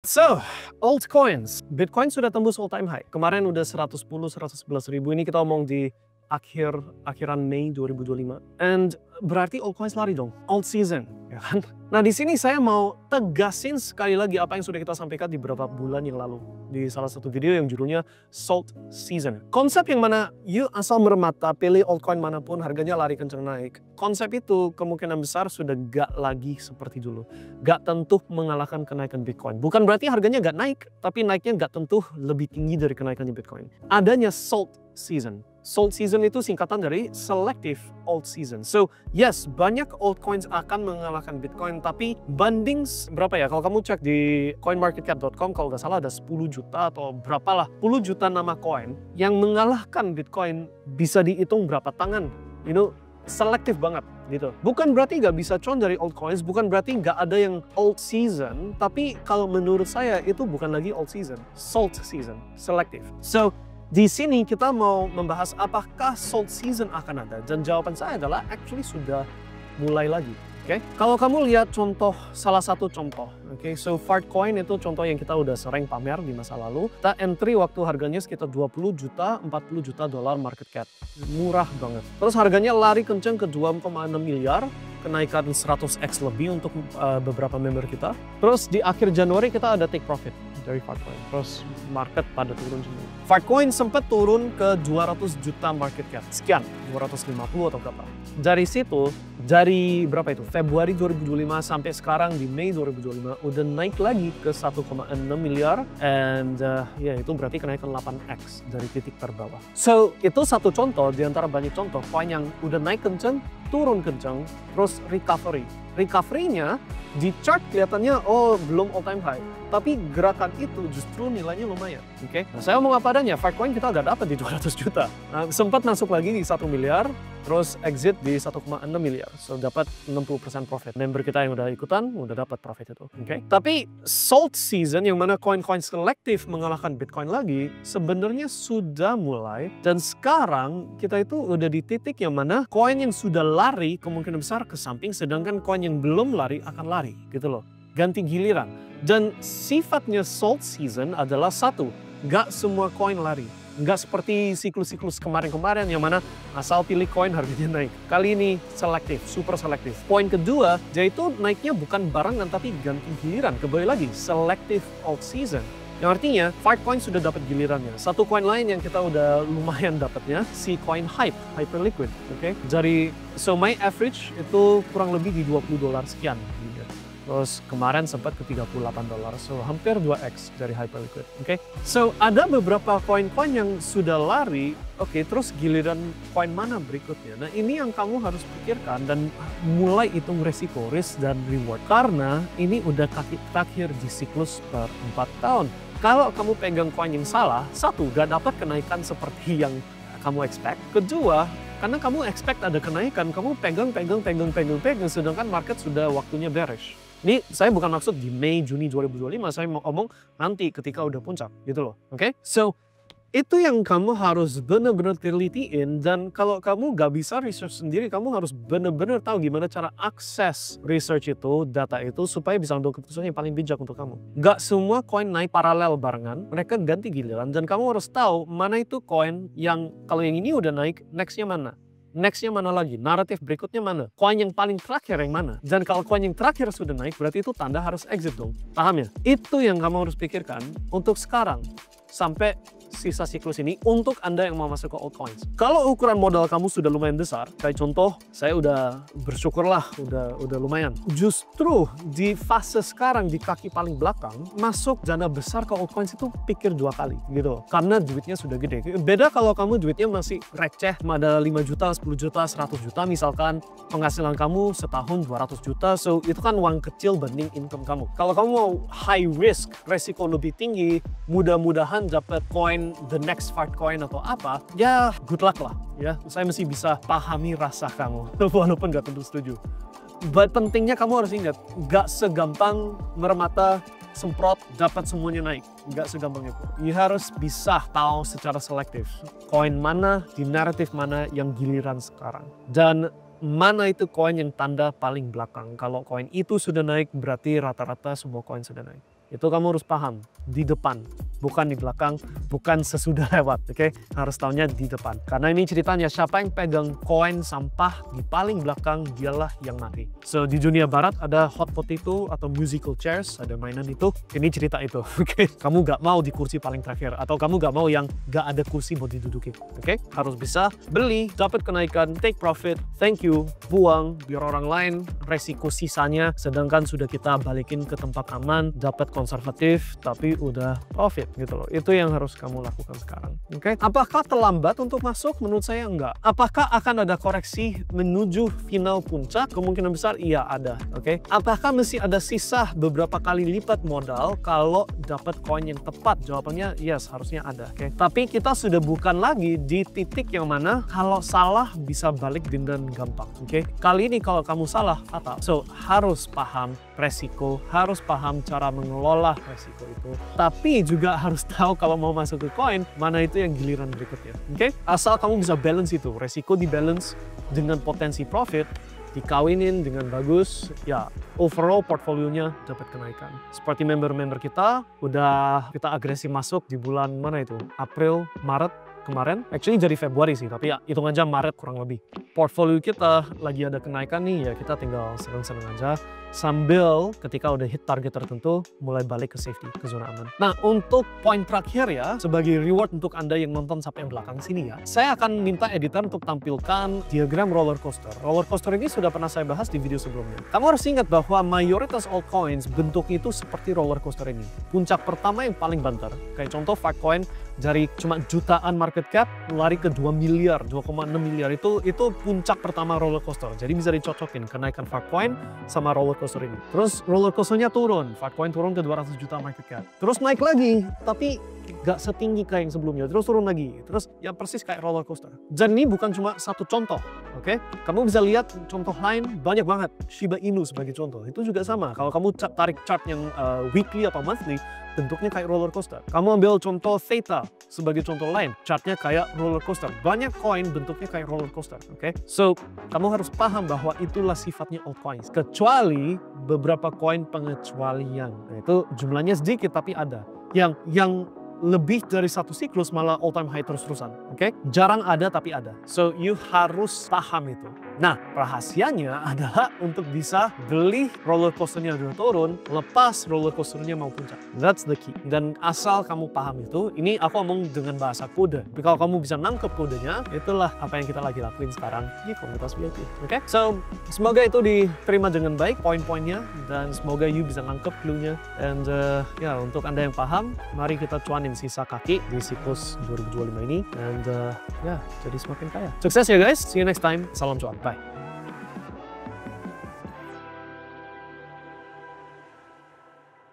So, altcoins. Bitcoin sudah tembus all time high. Kemarin udah 110, 111 ribu. Ini kita omong di akhiran Mei 2025. And berarti altcoins lari dong. Alt season, ya kan? Nah, di sini saya mau tegasin sekali lagi apa yang sudah kita sampaikan di beberapa bulan yang lalu. Di salah satu video yang judulnya Salt Season. Konsep yang mana you asal mermata pilih altcoin manapun harganya lari kenceng naik. Konsep itu kemungkinan besar sudah gak lagi seperti dulu. Gak tentu mengalahkan kenaikan Bitcoin. Bukan berarti harganya gak naik, tapi naiknya gak tentu lebih tinggi dari kenaikannya Bitcoin. Adanya Salt Season. Salt Season itu singkatan dari Selective Alt Season. So, yes, banyak altcoins akan mengalahkan Bitcoin, tapi banding berapa ya? Kalau kamu cek di coinmarketcap.com, kalau nggak salah ada 10 juta atau berapalah, 10 juta nama coin yang mengalahkan Bitcoin bisa dihitung berapa tangan. Selektif banget gitu. Bukan berarti nggak bisa con dari altcoins, bukan berarti nggak ada yang alt season, tapi kalau menurut saya itu bukan lagi alt season, salt season, selektif. So, di sini kita mau membahas apakah salt season akan ada, dan jawaban saya adalah actually sudah mulai lagi. Oke, kalau kamu lihat salah satu contoh, so Fartcoin itu contoh yang kita udah sering pamer di masa lalu. Kita entry waktu harganya sekitar 20 juta, 40 juta dolar market cap, murah banget. Terus harganya lari kenceng ke 2,6 miliar, kenaikan 100x lebih untuk beberapa member kita. Terus di akhir Januari kita ada take profit dari Fartcoin. Terus market pada turun semua. Fartcoin sempat turun ke 200 juta market cap. Sekian, 250 atau berapa. Dari situ, dari berapa itu? Februari 2025 sampai sekarang di Mei 2025 udah naik lagi ke 1,6 miliar. And ya itu berarti kenaikan 8x dari titik terbawah. So, itu satu contoh di antara banyak contoh. Coin yang udah naik kenceng, turun kenceng, terus recovery. Recovery-nya di chart kelihatannya belum all time high, tapi gerakan itu justru nilainya lumayan. Oke, nah, saya ngomong apa adanya, Fartcoin kita nggak dapat di 200 juta. Nah, sempat masuk lagi di 1 miliar, terus exit di 1,6 miliar. So dapat 60% profit. Member kita yang udah ikutan udah dapat profit itu. Oke. Tapi salt season yang mana koin-koin selektif mengalahkan Bitcoin lagi sebenarnya sudah mulai, dan sekarang kita itu udah di titik yang mana koin yang sudah lari kemungkinan besar ke samping, sedangkan koin yang belum lari akan lari gitu loh. Ganti giliran. Dan sifatnya salt season adalah satu, gak semua koin lari. Nggak seperti siklus-siklus kemarin-kemarin yang mana asal pilih koin harganya naik. Kali ini selektif, super selektif. Poin kedua, yaitu naiknya bukan barengan tapi ganti giliran. Kembali lagi, selective alt season. Yang artinya, Fartcoin sudah dapat gilirannya. Satu koin lain yang kita udah lumayan dapatnya, si koin Hyperliquid. Oke, Dari my average itu kurang lebih di 20 dolar sekian. Terus kemarin sempat ke 38 dolar, so hampir 2x dari Hyperliquid. Oke, so ada beberapa koin-koin yang sudah lari. Oke, terus giliran koin mana berikutnya? Nah, ini yang kamu harus pikirkan dan mulai hitung resiko, risk dan reward. Karena ini udah kaki terakhir di siklus per 4 tahun. Kalau kamu pegang koin yang salah, satu, gak dapat kenaikan seperti yang kamu expect. Kedua, karena kamu expect ada kenaikan, kamu pegang, sedangkan market sudah waktunya bearish. Ini saya bukan maksud di Mei, Juni 2025, saya mau ngomong nanti ketika udah puncak gitu loh. Oke? So, itu yang kamu harus benar-benar telitiin, dan kalau kamu gak bisa research sendiri, kamu harus benar-benar tahu gimana cara akses research itu, data itu, supaya bisa ambil keputusan yang paling bijak untuk kamu. Gak semua koin naik paralel barengan, mereka ganti giliran, dan kamu harus tahu mana itu koin yang kalau yang ini udah naik, nextnya mana. Nextnya mana lagi? Naratif berikutnya mana? Koin yang paling terakhir yang mana? Dan kalau koin yang terakhir sudah naik, berarti itu tanda harus exit dong. Paham ya? Itu yang kamu harus pikirkan untuk sekarang sampai sisa siklus ini untuk Anda yang mau masuk ke altcoins. Kalau ukuran modal kamu sudah lumayan besar, kayak contoh, saya udah bersyukurlah, udah lumayan. Justru di fase sekarang, di kaki paling belakang, masuk dana besar ke altcoins itu pikir 2 kali gitu. Karena duitnya sudah gede. Beda kalau kamu duitnya masih receh, ada 5 juta, 10 juta, 100 juta misalkan, penghasilan kamu setahun 200 juta, so itu kan uang kecil banding income kamu. Kalau kamu mau high risk, resiko lebih tinggi, mudah-mudahan dapat koin the next Fartcoin atau apa, ya good luck lah ya. Saya masih bisa pahami rasa kamu walaupun gak tentu setuju. But pentingnya kamu harus ingat, gak segampang mermata semprot dapat semuanya naik, gak segampang itu. You harus bisa tahu secara selektif koin mana di naratif mana yang giliran sekarang, dan mana itu koin yang tanda paling belakang. Kalau koin itu sudah naik, berarti rata-rata semua koin sudah naik. itu kamu harus paham di depan, bukan di belakang, bukan sesudah lewat, oke? Harus tahunya di depan. Karena ini ceritanya siapa yang pegang koin sampah di paling belakang, dialah yang mati. So di dunia barat ada hot potato atau musical chairs, ada mainan itu. Ini cerita itu, oke? Kamu gak mau di kursi paling terakhir, atau kamu gak mau yang gak ada kursi buat diduduki, oke? Harus bisa beli, dapat kenaikan, take profit, thank you, buang, biar orang lain resiko sisanya, sedangkan sudah kita balikin ke tempat aman, dapat konservatif, tapi udah profit gitu loh. Itu yang harus kamu lakukan sekarang. Oke? Apakah terlambat untuk masuk? Menurut saya enggak. Apakah akan ada koreksi menuju final puncak? Kemungkinan besar iya ada. Oke? Apakah mesti ada sisa beberapa kali lipat modal kalau dapat koin yang tepat? Jawabannya yes, harusnya ada. Oke? Tapi kita sudah bukan lagi di titik yang mana kalau salah bisa balik dengan gampang. Oke? Kali ini kalau kamu salah, fatal. So, harus paham resiko, harus paham cara mengelola resiko itu. Tapi juga harus tahu kalau mau masuk ke koin, mana itu yang giliran berikutnya. Oke? Asal kamu bisa balance itu, resiko di balance dengan potensi profit, dikawinin dengan bagus, ya overall portfolionya dapat kenaikan. Seperti member-member kita, udah kita agresif masuk di bulan mana itu? April, Maret kemarin. Actually dari Februari sih, tapi ya hitung aja Maret kurang lebih. Portfolio kita lagi ada kenaikan nih, ya kita tinggal seneng-seneng aja. Sambil ketika udah hit target tertentu, mulai balik ke safety, ke zona aman. Nah, untuk poin terakhir ya, sebagai reward untuk Anda yang nonton sampai yang belakang sini ya, saya akan minta editor untuk tampilkan diagram roller coaster. Roller coaster ini sudah pernah saya bahas di video sebelumnya. Kamu harus ingat bahwa mayoritas altcoins bentuknya itu seperti roller coaster ini. Puncak pertama yang paling banter, kayak contoh Filecoin dari cuma jutaan market cap, lari ke 2 miliar, 2,6 miliar, itu puncak pertama roller coaster. Jadi bisa dicocokin kenaikan Filecoin sama roller coaster ini. Terus roller coasternya turun, Filecoin turun ke 200 juta market cap. Terus naik lagi, tapi gak setinggi kayak yang sebelumnya. Terus turun lagi. Terus ya persis kayak roller coaster. Dan ini bukan cuma satu contoh, oke? Kamu bisa lihat contoh lain banyak banget. Shiba Inu sebagai contoh, itu juga sama. Kalau kamu tarik chart yang weekly atau monthly, bentuknya kayak roller coaster. Kamu ambil contoh Theta sebagai contoh lain, chartnya kayak roller coaster. Banyak koin bentuknya kayak roller coaster, oke? So, kamu harus paham bahwa itulah sifatnya altcoins. Kecuali beberapa koin pengecualian. Nah, itu jumlahnya sedikit tapi ada. Yang lebih dari satu siklus malah all time high terus-terusan, oke? Jarang ada tapi ada. So, you harus paham itu. Nah, rahasianya adalah untuk bisa beli roller coasternya udah turun, lepas roller coasternya mau puncak. That's the key. Dan asal kamu paham itu, ini aku ngomong dengan bahasa kode. Tapi kalau kamu bisa nangkep kodenya, itulah apa yang kita lagi lakuin sekarang di komunitas VIP. Oke? So, semoga itu diterima dengan baik poin-poinnya, dan semoga you bisa nangkep clue-nya. And ya, untuk Anda yang paham, mari kita cuanin sisa kaki di siklus 2025 ini. And ya, jadi semakin kaya. Sukses ya guys. See you next time. Salam cuan. Bye.